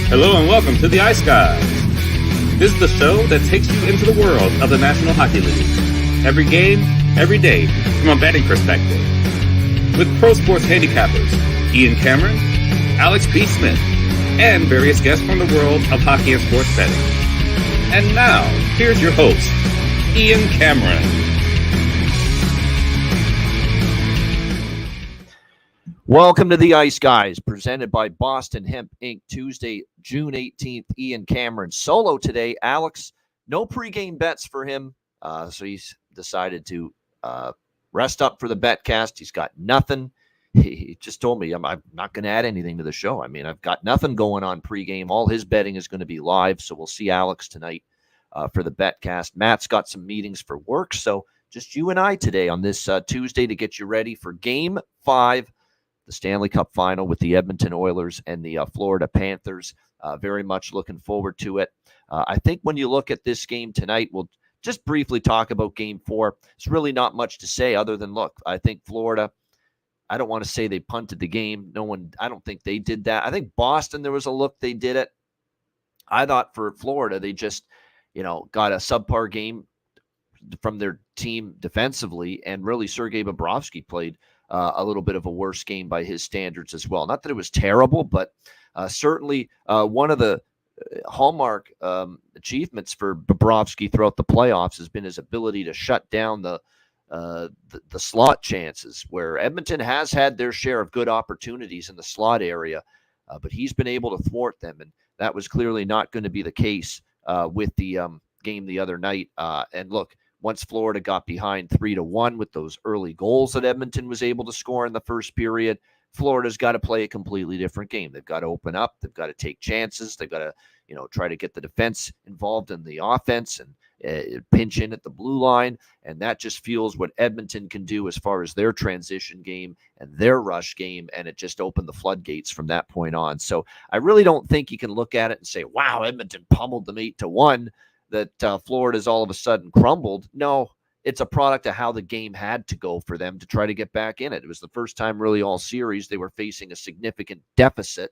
Hello and welcome to the Ice Guys. This is the show that takes you into the world of the National Hockey League. Every game, every day, from a betting perspective. With pro sports handicappers Ian Cameron, Alex P. Smith, and various guests from the world of hockey and sports betting. And now, here's your host, Ian Cameron. Welcome to the Ice Guys, presented by Boston Hemp Inc. Tuesday, June 18th. Ian Cameron solo today. Alex, no pregame bets for him, so he's decided to rest up for the betcast. He's got nothing. He just told me, I'm not going to add anything to the show. I mean, I've got nothing going on pregame. All his betting is going to be live, so we'll see Alex tonight for the betcast. Matt's got some meetings for work, so just you and I today on this Tuesday to get you ready for Game 5. The Stanley Cup final with the Edmonton Oilers and the Florida Panthers. Very much looking forward to it. I think when you look at this game tonight, we'll just briefly talk about Game 4. It's really not much to say other than, look, I think Florida, I don't want to say they punted the game. I don't think they did that. I think Boston, there was a look they did it. I thought for Florida, they just, got a subpar game from their team defensively, and really Sergei Bobrovsky played a little bit of a worse game by his standards as well. Not that it was terrible, but certainly one of the hallmark achievements for Bobrovsky throughout the playoffs has been his ability to shut down the slot chances, where Edmonton has had their share of good opportunities in the slot area, but he's been able to thwart them, and that was clearly not going to be the case with the game the other night. And look, once Florida got behind 3-1 with those early goals that Edmonton was able to score in the first period, Florida's got to play a completely different game. They've got to open up. They've got to take chances. They've got to, try to get the defense involved in the offense and pinch in at the blue line. And that just fuels what Edmonton can do as far as their transition game and their rush game. And it just opened the floodgates from that point on. So I really don't think you can look at it and say, wow, Edmonton pummeled them 8-1. That Florida's all of a sudden crumbled. No, it's a product of how the game had to go for them to try to get back in it. It was the first time really all series they were facing a significant deficit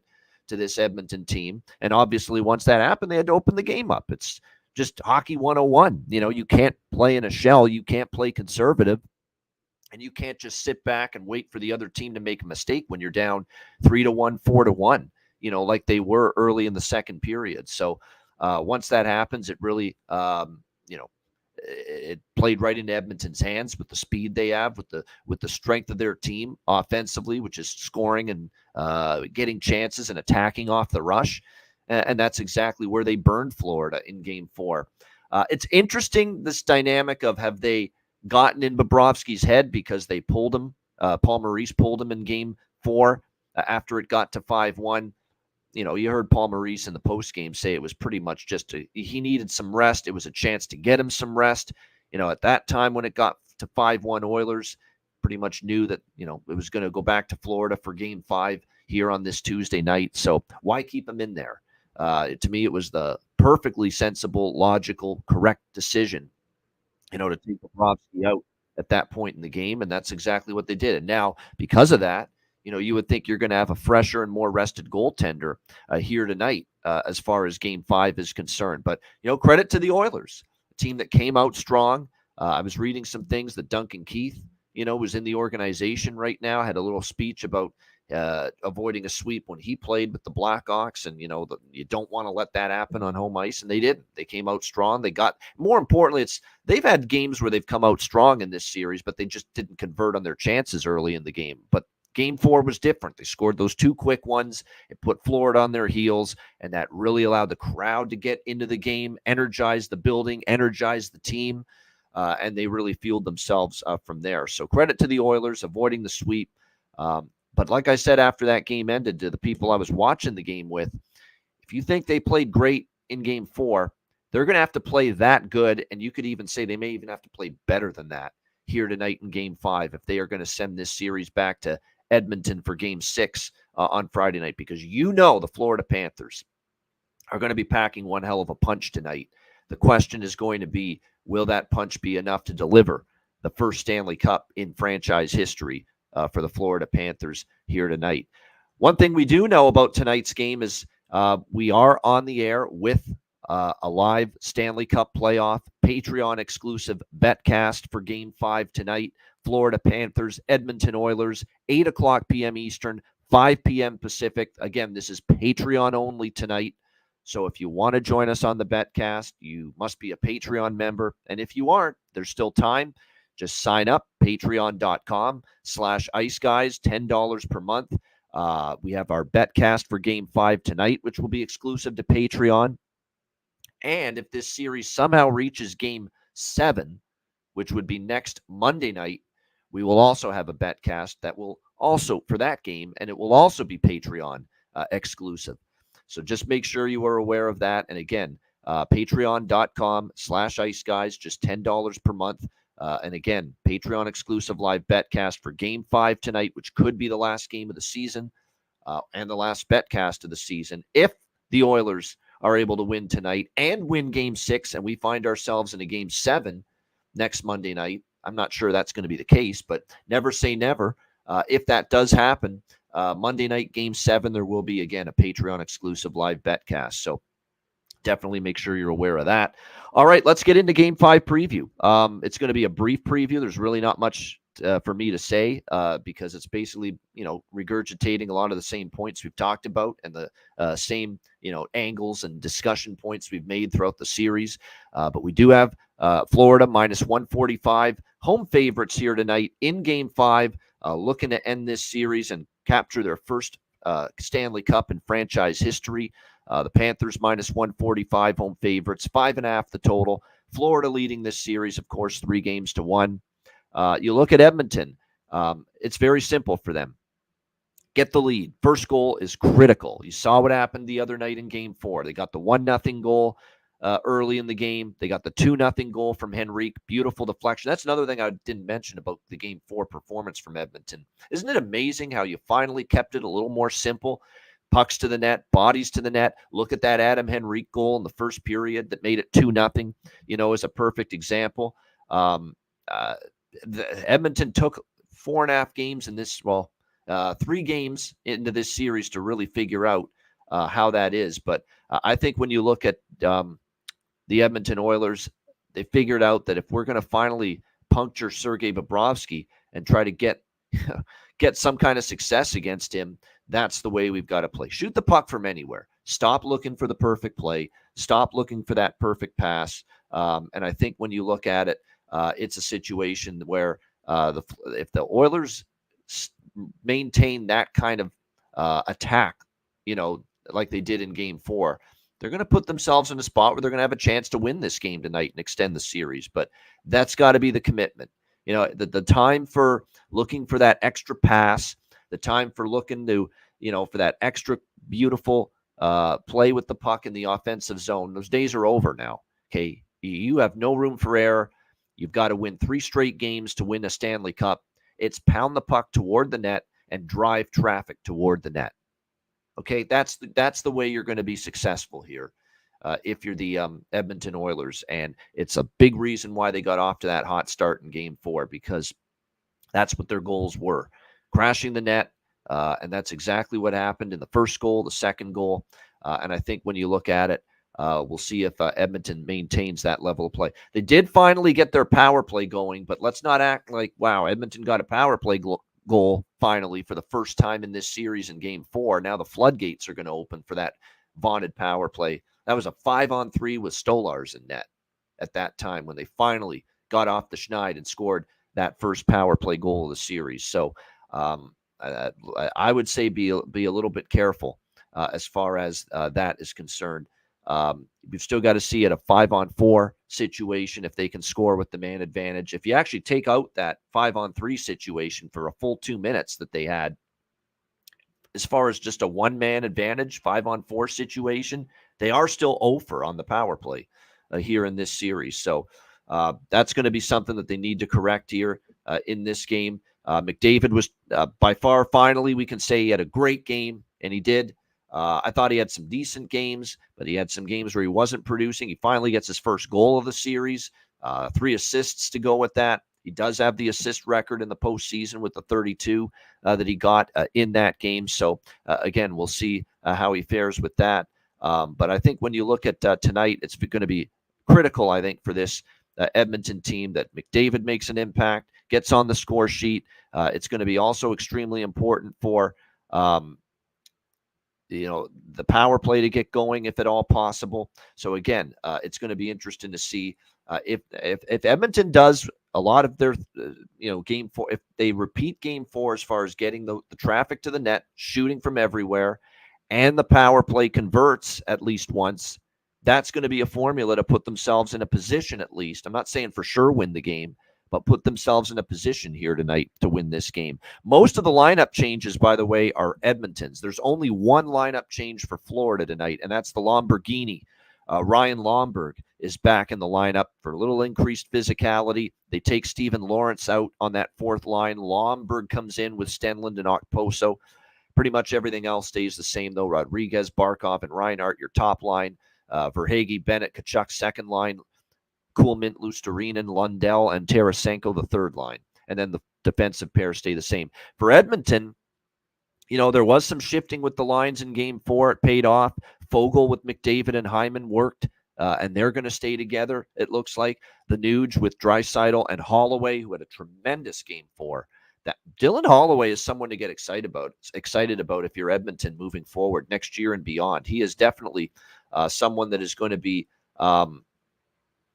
to this Edmonton team. And obviously once that happened, they had to open the game up. It's just hockey 101. You can't play in a shell. You can't play conservative. And you can't just sit back and wait for the other team to make a mistake when you're down 3-1, 4-1, like they were early in the second period. So once that happens, it really, it played right into Edmonton's hands with the speed they have, with the strength of their team offensively, which is scoring and getting chances and attacking off the rush. And that's exactly where they burned Florida in Game 4. It's interesting, this dynamic of, have they gotten in Bobrovsky's head because they pulled him? Paul Maurice pulled him in Game 4 after it got to 5-1. You heard Paul Maurice in the postgame say it was pretty much just he needed some rest. It was a chance to get him some rest. At that time when it got to 5-1, Oilers pretty much knew that, it was going to go back to Florida for Game 5 here on this Tuesday night. So why keep him in there? To me, it was the perfectly sensible, logical, correct decision, to take Bobrovsky out at that point in the game. And that's exactly what they did. And now, because of that, you would think you're going to have a fresher and more rested goaltender here tonight as far as Game 5 is concerned. But, credit to the Oilers, a team that came out strong. I was reading some things that Duncan Keith, was in the organization right now, had a little speech about avoiding a sweep when he played with the Blackhawks. And, you don't want to let that happen on home ice. And they didn't. They came out strong. They got, more importantly, they've had games where they've come out strong in this series, but they just didn't convert on their chances early in the game. But Game 4 was different. They scored those two quick ones. It put Florida on their heels, and that really allowed the crowd to get into the game, energize the building, energize the team, and they really fueled themselves from there. So credit to the Oilers, avoiding the sweep. But like I said, after that game ended, to the people I was watching the game with, if you think they played great in Game 4, they're going to have to play that good, and you could even say they may even have to play better than that here tonight in Game 5 if they are going to send this series back to Edmonton for Game 6 on Friday night, because the Florida Panthers are going to be packing one hell of a punch tonight. The question is going to be, will that punch be enough to deliver the first Stanley Cup in franchise history for the Florida Panthers here tonight? One thing we do know about tonight's game is We are on the air with a live Stanley Cup playoff, Patreon exclusive betcast for Game 5 tonight. Florida Panthers, Edmonton Oilers, 8 o'clock p.m. Eastern, 5 p.m. Pacific. Again, this is Patreon only tonight. So if you want to join us on the betcast, you must be a Patreon member. And if you aren't, there's still time. Just sign up, patreon.com/iceguys, $10 per month. We have our betcast for Game 5 tonight, which will be exclusive to Patreon. And if this series somehow reaches Game 7, which would be next Monday night, we will also have a betcast that will also, for that game, and it will also be Patreon exclusive. So just make sure you are aware of that. And again, patreon.com/iceguys, just $10 per month. And again, Patreon exclusive live betcast for Game 5 tonight, which could be the last game of the season and the last betcast of the season. If the Oilers are able to win tonight and win Game 6, and we find ourselves in a Game 7 next Monday night, I'm not sure that's going to be the case, but never say never. If that does happen, Monday night, Game 7, there will be, again, a Patreon exclusive live betcast. So definitely make sure you're aware of that. All right, let's get into Game 5 preview. It's going to be a brief preview. There's really not much for me to say because it's basically, regurgitating a lot of the same points we've talked about and the same, angles and discussion points we've made throughout the series. But we do have Florida -145 home favorites here tonight in Game 5, looking to end this series and capture their first Stanley Cup in franchise history. The Panthers -145 home favorites, 5.5 the total. Florida leading this series, of course, 3-1. You look at Edmonton. It's very simple for them. Get the lead. First goal is critical. You saw what happened the other night in Game 4. They got the 1-0 goal early in the game. They got the 2-0 goal from Henrique. Beautiful deflection. That's another thing I didn't mention about the Game 4 performance from Edmonton. Isn't it amazing how you finally kept it a little more simple? Pucks to the net, bodies to the net. Look at that Adam Henrique goal in the first period that made it 2-0, is a perfect example. Edmonton took 4.5 games in this, 3 games into this series to really figure out how that is. But I think when you look at the Edmonton Oilers, they figured out that if we're going to finally puncture Sergei Bobrovsky and try to get some kind of success against him, that's the way we've got to play. Shoot the puck from anywhere. Stop looking for the perfect play. Stop looking for that perfect pass. And I think when you look at it, it's a situation where if the Oilers maintain that kind of attack, like they did in Game 4, they're going to put themselves in a spot where they're going to have a chance to win this game tonight and extend the series. But that's got to be the commitment. The time for looking for that extra pass, the time for looking to, for that extra beautiful play with the puck in the offensive zone, those days are over now. Okay. You have no room for error. You've got to win 3 straight games to win a Stanley Cup. It's pound the puck toward the net and drive traffic toward the net. Okay, that's the way you're going to be successful here if you're the Edmonton Oilers. And it's a big reason why they got off to that hot start in Game 4, because that's what their goals were. Crashing the net, and that's exactly what happened in the first goal, the second goal. And I think when you look at it, we'll see if Edmonton maintains that level of play. They did finally get their power play going, but let's not act like, wow, Edmonton got a power play goal finally for the first time in this series in Game 4. Now the floodgates are going to open for that vaunted power play. That was a 5-on-3 with Stolars in net at that time when they finally got off the schneid and scored that first power play goal of the series. So I would say be a little bit careful as far as that is concerned. We've still got to see at a 5-on-4 situation if they can score with the man advantage. If you actually take out that 5-on-3 situation for a full 2 minutes that they had, as far as just a one-man advantage, 5-on-4 situation, they are still 0 on the power play here in this series. So that's going to be something that they need to correct here in this game. McDavid was by far, finally, we can say he had a great game, and he did. I thought he had some decent games, but he had some games where he wasn't producing. He finally gets his first goal of the series, 3 assists to go with that. He does have the assist record in the postseason with the 32 that he got in that game. So, again, we'll see how he fares with that. But I think when you look at tonight, it's going to be critical, I think, for this Edmonton team that McDavid makes an impact, gets on the score sheet. It's going to be also extremely important for the power play to get going if at all possible. So again, it's going to be interesting to see if Edmonton does a lot of their game 4, if they repeat game 4 as far as getting the traffic to the net, shooting from everywhere, and the power play converts at least once. That's going to be a formula to put themselves in a position, at least. I'm not saying for sure win the game, but put themselves in a position here tonight to win this game. Most of the lineup changes, by the way, are Edmonton's. There's only one lineup change for Florida tonight, and that's the Lamborghini. Ryan Lomberg is back in the lineup for a little increased physicality. They take Steven Lawrence out on that fourth line. Lomberg comes in with Stenlund and Okposo. Pretty much everything else stays the same, though. Rodriguez, Barkov, and Reinhart, your top line. Verhaeghe, Bennett, Kachuk, second line. Kuhlman, Lusterinen, Lundell, and Tarasenko, the third line. And then the defensive pairs stay the same. For Edmonton, there was some shifting with the lines in game 4. It paid off. Fogle with McDavid and Hyman worked, and they're going to stay together, it looks like. The Nuge with Draisaitl and Holloway, who had a tremendous game 4. That Dylan Holloway is someone to get excited about if you're Edmonton moving forward next year and beyond. He is definitely someone that is going to be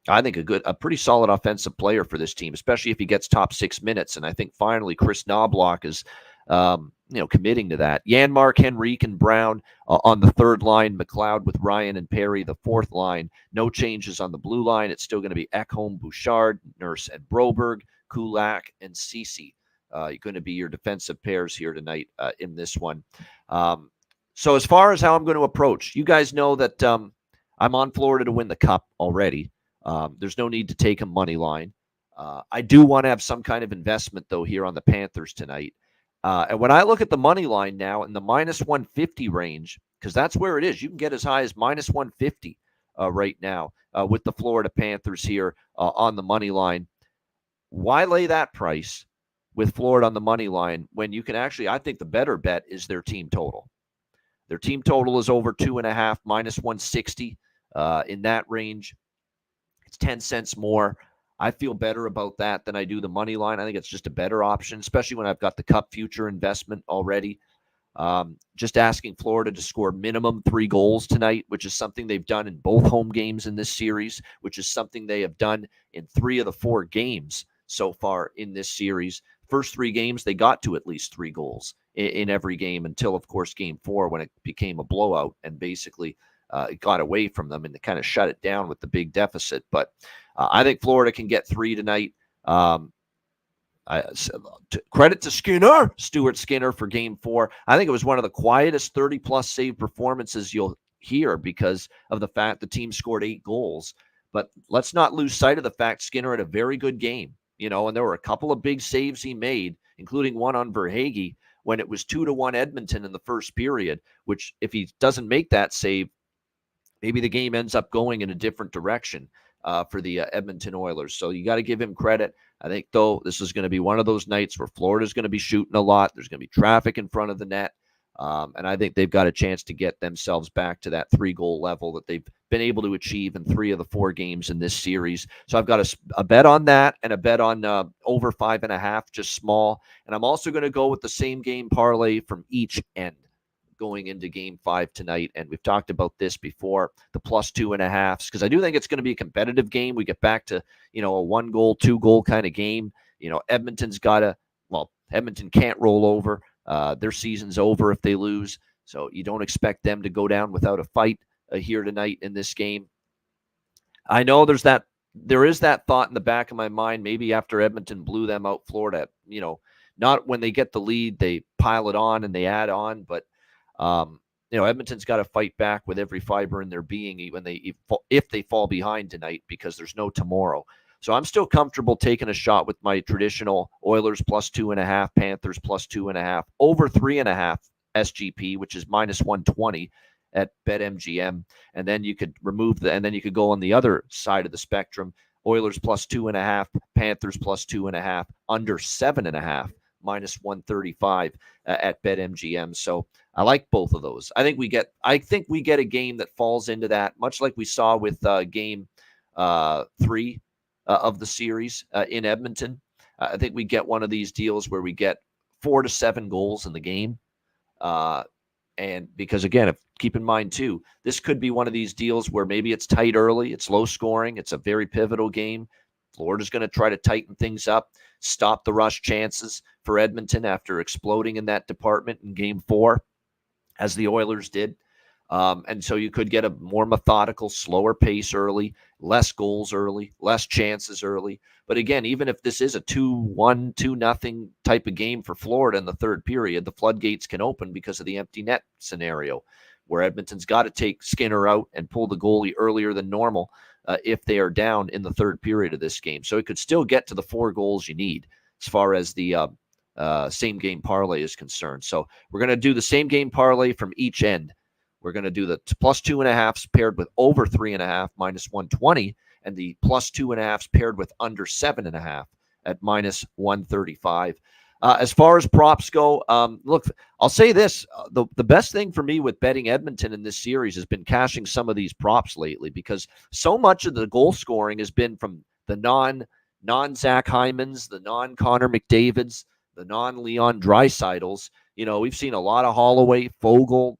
I think a pretty solid offensive player for this team, especially if he gets top 6 minutes. And I think finally Chris Knobloch is, committing to that. Janmark, Henrique, and Brown on the third line. McLeod with Ryan and Perry, the fourth line. No changes on the blue line. It's still going to be Ekholm, Bouchard, Nurse, and Broberg, Kulak, and Ceci. Going to be your defensive pairs here tonight in this one. So as far as how I'm going to approach, you guys know that I'm on Florida to win the Cup already. There's no need to take a money line. I do want to have some kind of investment, though, here on the Panthers tonight. And when I look at the money line now in the minus 150 range, because that's where it is, you can get as high as minus 150 right now with the Florida Panthers here on the money line. Why lay that price with Florida on the money line when you can actually, I think the better bet is their team total. Their team total is over 2.5, minus 160 in that range. It's 10 cents more. I feel better about that than I do the money line. I think it's just a better option, especially when I've got the Cup future investment already. Just asking Florida to score minimum 3 goals tonight, which is something they've done in both home games in this series, which is something they have done in 3 of the 4 games so far in this series. First 3 games, they got to at least 3 goals in every game until, of course, game 4 when it became a blowout and basically it got away from them and they kind of shut it down with the big deficit. But I think Florida can get 3 tonight. Credit to Stuart Skinner for game 4. I think it was one of the quietest 30-plus save performances you'll hear because of the fact the team scored 8 goals. But let's not lose sight of the fact Skinner had a very good game, and there were a couple of big saves he made, including one on Verhaeghe when it was 2-1 Edmonton in the first period, which if he doesn't make that save, maybe the game ends up going in a different direction for the Edmonton Oilers. So you got to give him credit. I think, though, this is going to be one of those nights where Florida's going to be shooting a lot. There's going to be traffic in front of the net. And I think they've got a chance to get themselves back to that 3-goal level that they've been able to achieve in 3 of the 4 games in this series. So I've got a bet on that and a bet on over 5.5, just small. And I'm also going to go with the same game parlay from each end going into game 5 tonight. And we've talked about this before, the plus 2.5s, because I do think it's going to be a competitive game. We get back to, a 1-goal, 2-goal kind of game. Edmonton can't roll over. Their season's over if they lose. So you don't expect them to go down without a fight here tonight in this game. I know there is that thought in the back of my mind, maybe after Edmonton blew them out, Florida, not when they get the lead, they pile it on and they add on, but Edmonton's got to fight back with every fiber in their being if they fall behind tonight because there's no tomorrow. So I'm still comfortable taking a shot with my traditional Oilers plus 2.5, Panthers plus 2.5, over 3.5 SGP, which is minus 120 at BetMGM. And then you could go on the other side of the spectrum, Oilers plus 2.5, Panthers plus 2.5, under 7.5 minus 135 at BetMGM. So I like both of those. I think we get a game that falls into that, much like we saw with game 3 of the series in Edmonton. I think we get one of these deals where we get 4 to 7 goals in the game. And because, again, keep in mind, too, this could be one of these deals where maybe it's tight early, it's low scoring, it's a very pivotal game. Florida's going to try to tighten things up, stop the rush chances for Edmonton after exploding in that department in game 4, as the Oilers did. And so you could get a more methodical, slower pace early, less goals early, less chances early. But again, even if this is a 2-1, 2-0 type of game for Florida in the third period, the floodgates can open because of the empty net scenario, where Edmonton's got to take Skinner out and pull the goalie earlier than normal if they are down in the third period of this game. So it could still get to the 4 goals you need as far as the same game parlay is concerned. So we're going to do the same game parlay from each end. We're going to do the plus 2.5s paired with over 3.5 minus 120, and the plus 2.5s paired with under 7.5 at minus 135. As far as props go, look, I'll say this. The best thing for me with betting Edmonton in this series has been cashing some of these props lately, because so much of the goal scoring has been from the non-Zach Hymans, the non-Connor McDavids, the non-Leon Draisaitl's. You know, we've seen a lot of Holloway, Foegele,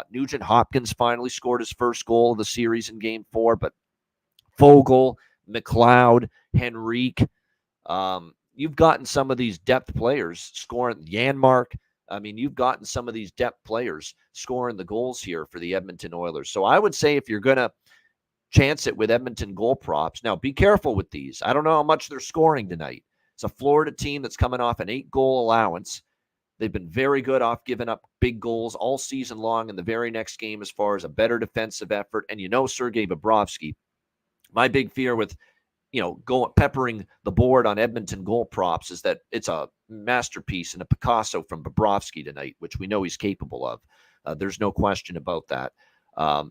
Nugent Hopkins finally scored his first goal of the series in game 4, but Foegele, McLeod, Henrique, you've gotten some of these depth players scoring. Janmark, I mean, you've gotten some of these depth players scoring the goals here for the Edmonton Oilers. So I would say if you're going to chance it with Edmonton goal props, now be careful with these. I don't know how much they're scoring tonight. It's a Florida team that's coming off an 8-goal allowance. They've been very good off giving up big goals all season long in the very next game as far as a better defensive effort. And Sergei Bobrovsky, my big fear with, peppering the board on Edmonton goal props is that it's a masterpiece and a Picasso from Bobrovsky tonight, which we know he's capable of. There's no question about that.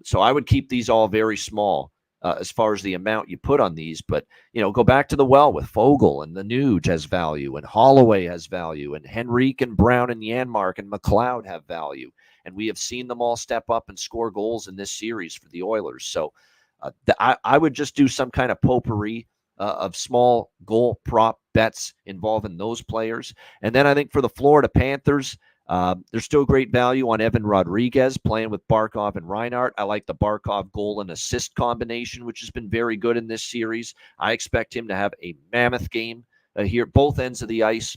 So I would keep these all very small as far as the amount you put on these. But, go back to the well with Foegele, and the Nuge has value, and Holloway has value, and Henrique and Brown and Janmark and McLeod have value. And we have seen them all step up and score goals in this series for the Oilers. So I would just do some kind of potpourri of small goal prop bets involving those players. And then I think for the Florida Panthers, there's still great value on Evan Rodriguez playing with Barkov and Reinhart. I like the Barkov goal and assist combination, which has been very good in this series. I expect him to have a mammoth game here, both ends of the ice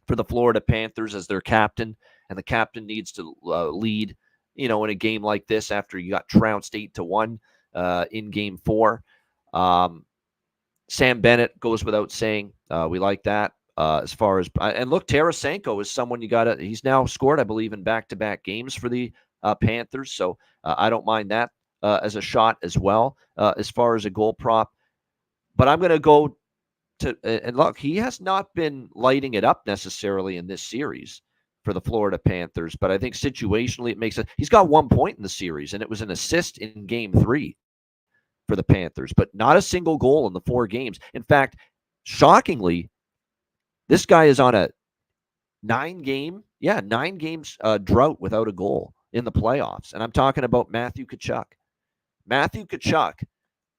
for the Florida Panthers as their captain. And the captain needs to lead, in a game like this after you got trounced 8-1 in game 4. Sam Bennett goes without saying. We like that. As far as, and look, Tarasenko is someone he's now scored, I believe, in back-to-back games for the Panthers. So I don't mind that as a shot as well, as far as a goal prop. But I'm going to go to, and look, he has not been lighting it up necessarily in this series for the Florida Panthers, but I think situationally it makes it, he's got 1 point in the series, and it was an assist in game 3 for the Panthers, but not a single goal in the 4 games. In fact, shockingly, this guy is on a 9 games drought without a goal in the playoffs. And I'm talking about Matthew Tkachuk. Matthew Tkachuk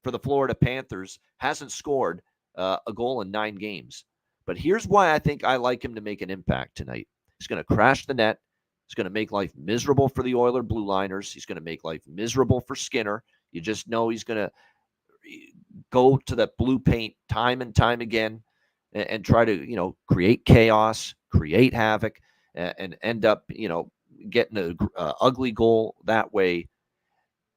for the Florida Panthers hasn't scored a goal in 9 games. But here's why I think I like him to make an impact tonight. He's going to crash the net. He's going to make life miserable for the Oiler Blue Liners. He's going to make life miserable for Skinner. You just know he's going to go to that blue paint time and time again and try to, create chaos, create havoc, and end up, getting an ugly goal that way.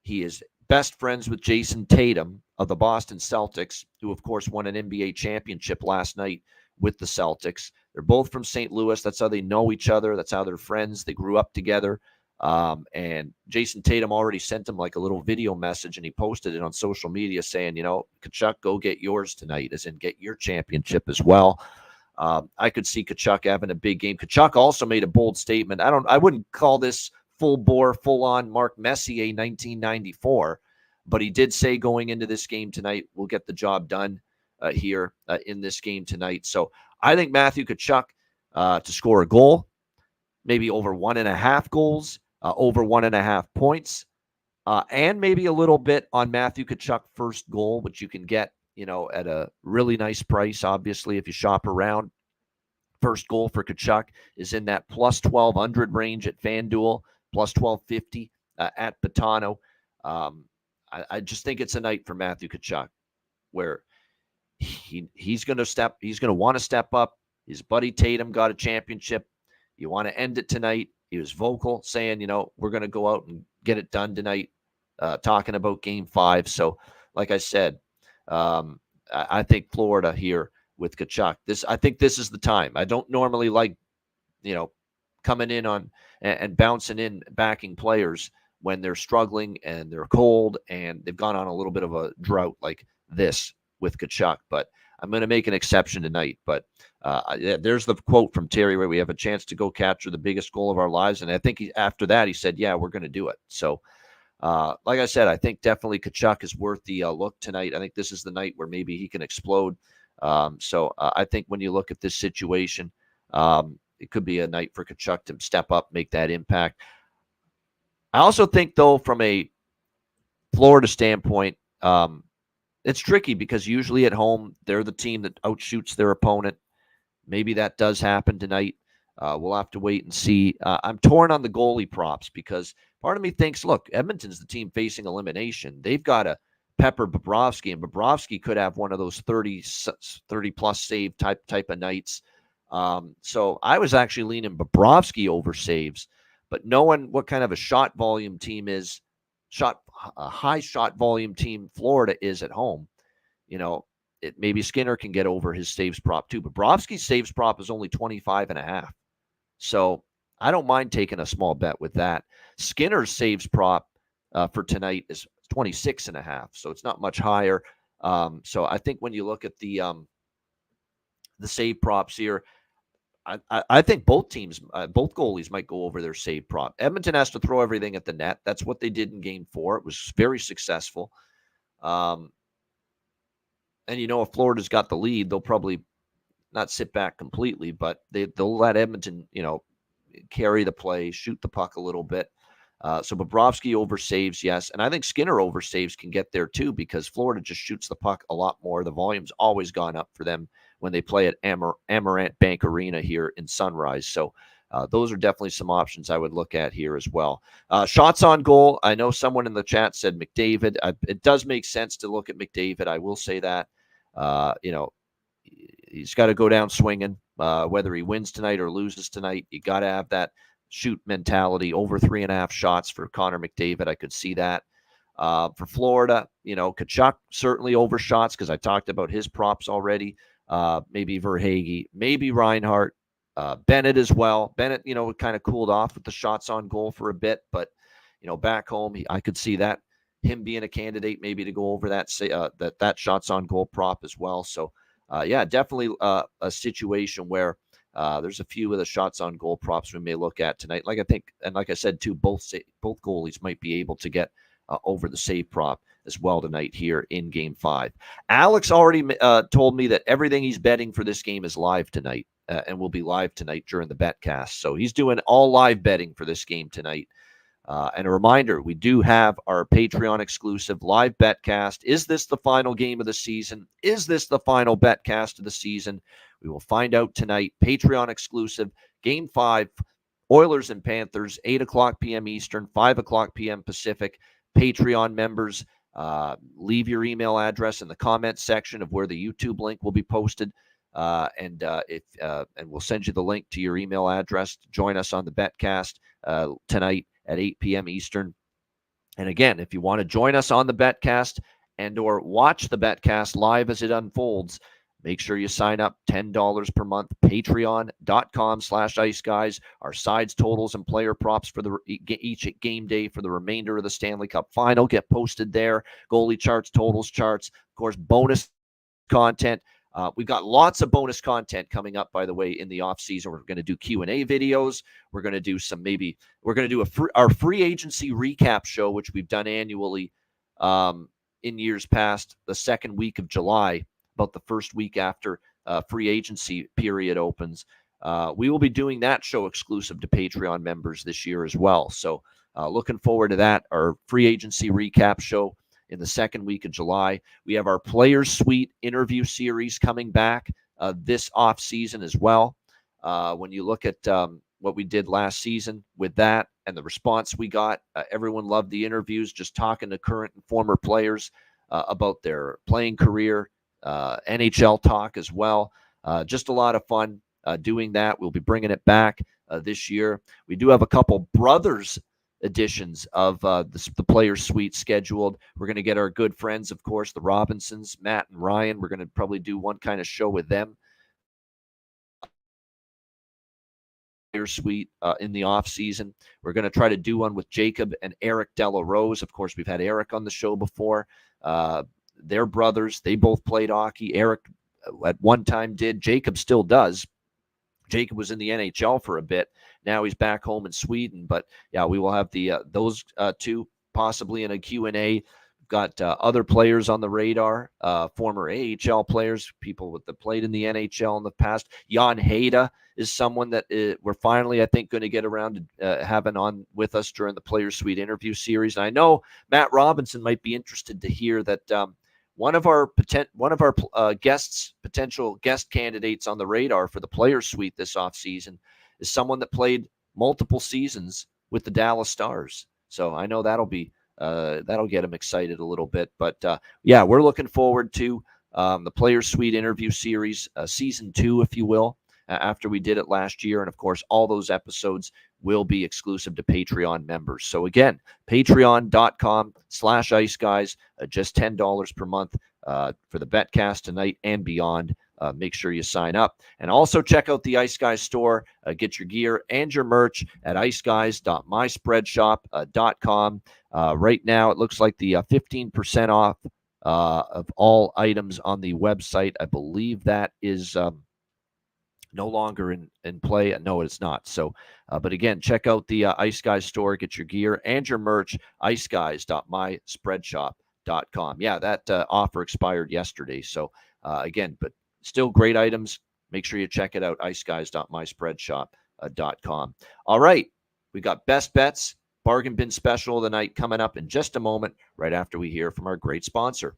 He is best friends with Jason Tatum of the Boston Celtics, who, of course, won an NBA championship last night with the Celtics. They're both from St. Louis. That's how they know each other. That's how they're friends. They grew up together. And Jason Tatum already sent him like a little video message, and he posted it on social media saying, Tkachuk, go get yours tonight, as in get your championship as well. I could see Tkachuk having a big game. Tkachuk also made a bold statement. I wouldn't call this full bore, full on Mark Messier 1994, but he did say going into this game tonight, we'll get the job done here in this game tonight. So I think Matthew Tkachuk to score a goal, maybe over 1.5 goals, over 1.5 points, and maybe a little bit on Matthew Tkachuk first goal, which you can get, at a really nice price, obviously, if you shop around. First goal for Tkachuk is in that plus 1,200 range at FanDuel, plus 1,250 at Betano. I just think it's a night for Matthew Tkachuk where he's going to want to step up. His buddy Tatum got a championship. You want to end it tonight. He was vocal saying, we're going to go out and get it done tonight, talking about game 5. So, like I said, I think Florida here with Tkachuk. I think this is the time. I don't normally like, coming in on and bouncing in backing players when they're struggling and they're cold and they've gone on a little bit of a drought like this with Tkachuk. But I'm going to make an exception tonight. But there's the quote from Terry where we have a chance to go capture the biggest goal of our lives. And I think after that, he said, yeah, we're going to do it. So, like I said, I think definitely Tkachuk is worth the look tonight. I think this is the night where maybe he can explode. So I think when you look at this situation, it could be a night for Tkachuk to step up, make that impact. I also think, though, from a Florida standpoint, it's tricky because usually at home, they're the team that outshoots their opponent. Maybe that does happen tonight. We'll have to wait and see. I'm torn on the goalie props because part of me thinks, look, Edmonton's the team facing elimination. They've got to pepper Bobrovsky, and Bobrovsky could have one of those 30-plus save type of nights. So I was actually leaning Bobrovsky over saves, but knowing what kind of a shot volume team is, a high shot volume team Florida is at home, maybe Skinner can get over his saves prop too. But Bobrovsky's saves prop is only 25.5. So I don't mind taking a small bet with that. Skinner's saves prop for tonight is 26.5. So it's not much higher. So I think when you look at the save props here, I think both teams, both goalies might go over their save prop. Edmonton has to throw everything at the net. That's what they did in game 4. It was very successful. And if Florida's got the lead, they'll probably not sit back completely, but they'll let Edmonton, carry the play, shoot the puck a little bit. So Bobrovsky over saves, yes. And I think Skinner over saves can get there too because Florida just shoots the puck a lot more. The volume's always gone up for them when they play at Amarant Bank Arena here in Sunrise. So those are definitely some options I would look at here as well. Shots on goal. I know someone in the chat said McDavid. It does make sense to look at McDavid. I will say that. He's got to go down swinging. Whether he wins tonight or loses tonight, you got to have that shoot mentality. Over 3.5 shots for Connor McDavid. I could see that. For Florida, Tkachuk certainly over shots because I talked about his props already. Maybe Verhaeghe, maybe Reinhart, Bennett as well. Bennett, kind of cooled off with the shots on goal for a bit, but back home, I could see that him being a candidate maybe to go over that that shots on goal prop as well. So definitely a situation where there's a few of the shots on goal props we may look at tonight. Like I said too, both goalies might be able to get over the save prop as well tonight here in Game 5. Alex already told me that everything he's betting for this game is live tonight and will be live tonight during the betcast. So he's doing all live betting for this game tonight. And a reminder, we do have our Patreon exclusive live betcast. Is this the final game of the season? Is this the final betcast of the season? We will find out tonight. Patreon exclusive, Game 5, Oilers and Panthers, 8 o'clock p.m. Eastern, 5 o'clock p.m. Pacific. Patreon members, leave your email address in the comments section of where the YouTube link will be posted. And we'll send you the link to your email address to join us on the betcast tonight at 8 p.m. Eastern. And again, if you want to join us on the betcast and or watch the betcast live as it unfolds, make sure you sign up. $10 per month, patreon.com/iceguys. Our sides, totals, and player props for each game day for the remainder of the Stanley Cup final get posted there. Goalie charts, totals charts, of course, bonus content. We've got lots of bonus content coming up, by the way, in the off season. We're going to do Q&A videos. We're going to do our free agency recap show, which we've done annually in years past, the second week of July, about the first week after free agency period opens. We will be doing that show exclusive to Patreon members this year as well. So looking forward to that. Our free agency recap show in the second week of July. We have our Players Suite interview series coming back this off season as well. When you look at what we did last season with that and the response we got, everyone loved the interviews, just talking to current and former players about their playing career, NHL talk as well. Just a lot of fun doing that. We'll be bringing it back this year. We do have a couple brothers editions of the Players Suite scheduled. We're going to get our good friends, of course, the Robinsons, Matt and Ryan. We're going to probably do one kind of show with them. Players Suite in the off season. We're going to try to do one with Jacob and Eric Della Rose. Of course, we've had Eric on the show before. They're brothers. They both played hockey. Eric at one time did. Jacob still does. Jacob was in the NHL for a bit. Now he's back home in Sweden. But yeah, we will have those two possibly in a Q&A. We've got other players on the radar, former AHL players, people that played in the NHL in the past. Jan Heda is someone that we're finally, I think, going to get around to having on with us during the Players Suite interview series. And I know Matt Robinson might be interested to hear that one of our potential guest candidates on the radar for the Players Suite this offseason is someone that played multiple seasons with the Dallas Stars. So I know that'll get him excited a little bit. But yeah, we're looking forward to the Players Suite interview series, season 2, if you will, after we did it last year. And of course, all those episodes will be exclusive to Patreon members. So again, patreon.com/iceguys, just $10 per month for the Betcast tonight and beyond. Make sure you sign up. And also check out the Ice Guys store. Get your gear and your merch at iceguys.myspreadshop.com. Right now, it looks like the 15% off of all items on the website. I believe that is no longer in play. No, it's not. So, but again, check out the Ice Guys store. Get your gear and your merch, iceguys.myspreadshop.com. Yeah, that offer expired yesterday. So, again, but still great items. Make sure you check it out, iceguys.myspreadshop.com. All right, we got Best Bets, Bargain Bin Special of the night coming up in just a moment, right after we hear from our great sponsor.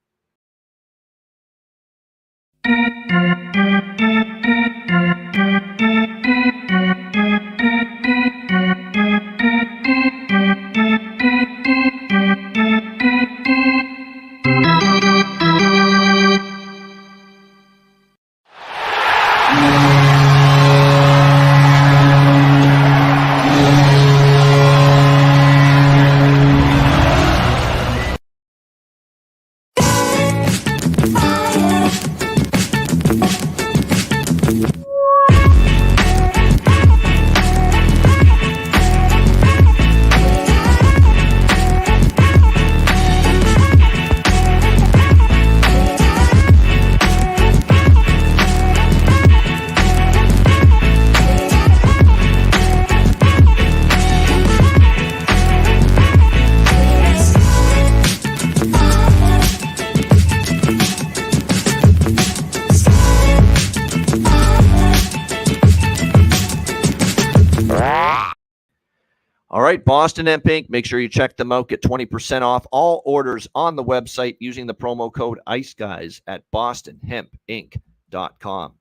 All right, Boston Hemp Inc. Make sure you check them out. Get 20% off all orders on the website using the promo code ICEGUYS at bostonhempinc.com.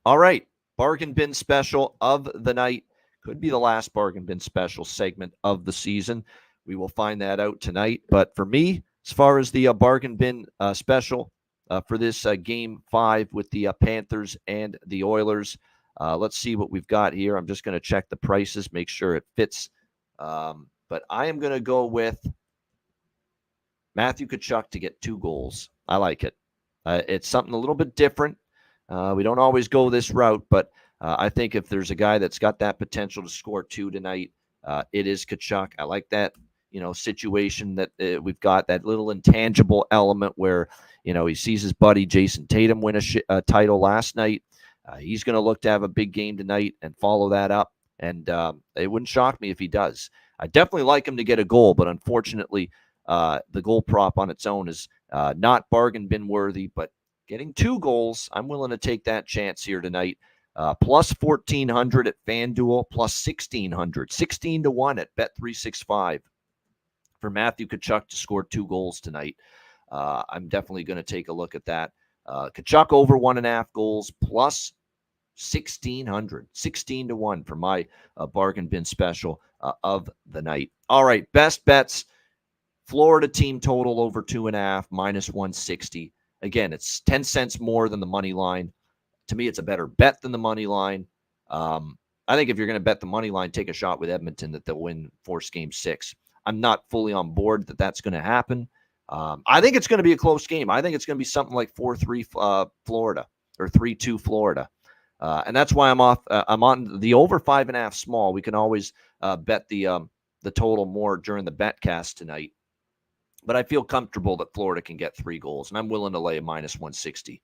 All right, bargain bin special of the night. Could be the last bargain bin special segment of the season. We will find that out tonight. But for me, as far as the bargain bin special for this Game 5 with the Panthers and the Oilers, let's see what we've got here. I'm just going to check the prices, make sure it fits. But I am going to go with Matthew Tkachuk to get 2 goals. I like it. It's something a little bit different. We don't always go this route, but I think if there's a guy that's got that potential to score 2 tonight, it is Tkachuk. I like that, situation that we've got, that little intangible element where, he sees his buddy Jason Tatum win a title last night. He's going to look to have a big game tonight and follow that up. And it wouldn't shock me if he does. I definitely like him to get a goal, but unfortunately, the goal prop on its own is not bargain bin worthy. But getting 2 goals, I'm willing to take that chance here tonight. Plus 1,400 at FanDuel, plus 1,600, 16-1 at Bet365 for Matthew Tkachuk to score 2 goals tonight. I'm definitely going to take a look at that. Tkachuk over 1.5 goals, plus 1,600, 16-1 for my bargain bin special of the night. All right, best bets. Florida team total over 2.5, minus 160. Again, it's 10 cents more than the money line. To me, it's a better bet than the money line. I think if you're going to bet the money line, take a shot with Edmonton that they'll win Force Game 6. I'm not fully on board that that's going to happen. I think it's going to be a close game. I think it's going to be something like 4-3 Florida or 3-2 Florida. And that's why I'm on the over 5.5 small. We can always bet the total more during the betcast tonight. But I feel comfortable that Florida can get 3 goals, and I'm willing to lay a minus 160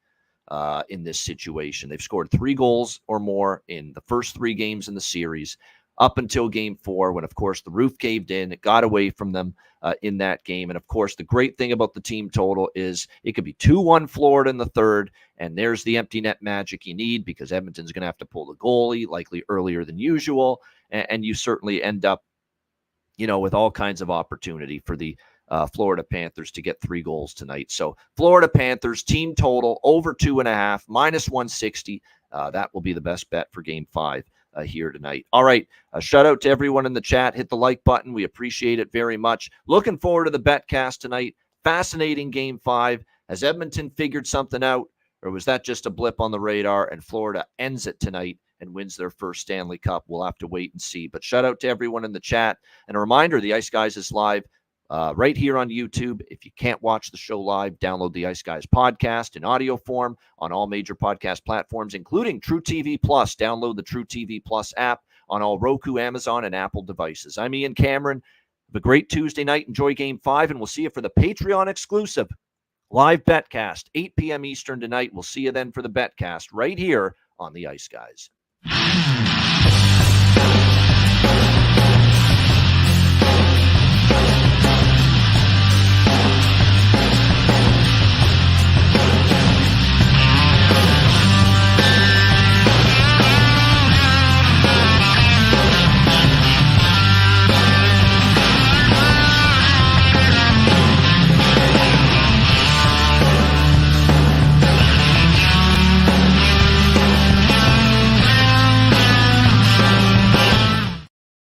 in this situation. They've scored 3 goals or more in the first 3 games in the series up until Game 4 when, of course, the roof caved in. It got away from them in that game. And, of course, the great thing about the team total is it could be 2-1 Florida in the third, and there's the empty net magic you need because Edmonton's going to have to pull the goalie, likely earlier than usual, and you certainly end up, with all kinds of opportunity for the Florida Panthers to get 3 goals tonight. So Florida Panthers team total over 2.5, minus 160. That will be the best bet for Game 5 here tonight. All right. Shout out to everyone in the chat. Hit the like button. We appreciate it very much. Looking forward to the betcast tonight. Fascinating Game 5. Has Edmonton figured something out, or was that just a blip on the radar and Florida ends it tonight and wins their first Stanley Cup? We'll have to wait and see. But shout out to everyone in the chat. And a reminder, the Ice Guys is live right here on YouTube. If you can't watch the show live, download the Ice Guys podcast in audio form on all major podcast platforms, including True TV Plus. Download the True TV Plus app on all Roku, Amazon, and Apple devices. I'm Ian Cameron. Have a great Tuesday night. Enjoy Game 5, and we'll see you for the Patreon exclusive live betcast, 8 p.m. Eastern tonight. We'll see you then for the betcast right here on the Ice Guys.